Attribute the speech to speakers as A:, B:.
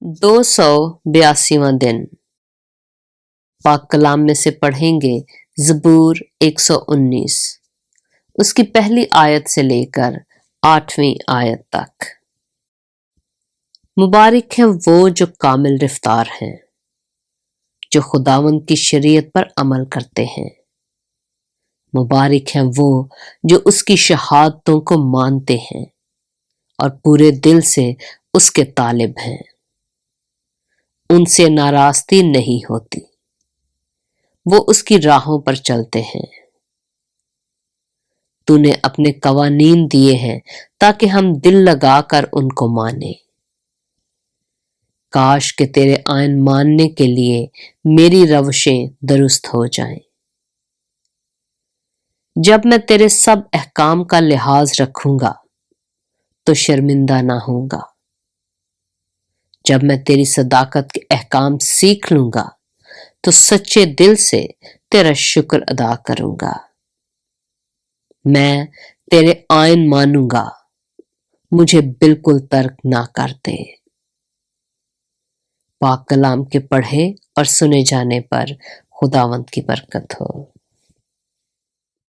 A: 282वां दिन पाक कलाम में से पढ़ेंगे ज़बूर 119 उसकी पहली आयत से लेकर 8वीं आयत तक। मुबारक है वो जो कामिल रफ्तार हैं, जो खुदावंद की शरीयत पर अमल करते हैं। मुबारक है वो जो उसकी शहादतों को मानते हैं और पूरे दिल से उसके तालिब हैं। उनसे नाराज़गी नहीं होती, वो उसकी राहों पर चलते हैं। तूने अपने कवानीन दिए हैं ताकि हम दिल लगाकर उनको माने। काश के तेरे आइन मानने के लिए मेरी रवशें दुरुस्त हो जाएं। जब मैं तेरे सब अहकाम का लिहाज रखूंगा तो शर्मिंदा ना होऊंगा। जब मैं तेरी सदाकत के अहकाम सीख लूंगा तो सच्चे दिल से तेरा शुक्र अदा करूंगा। मैं तेरे आइन मानूंगा, मुझे बिल्कुल तर्क ना कर दे। पाक कलाम के पढ़े और सुने जाने पर खुदावंद की बरकत हो।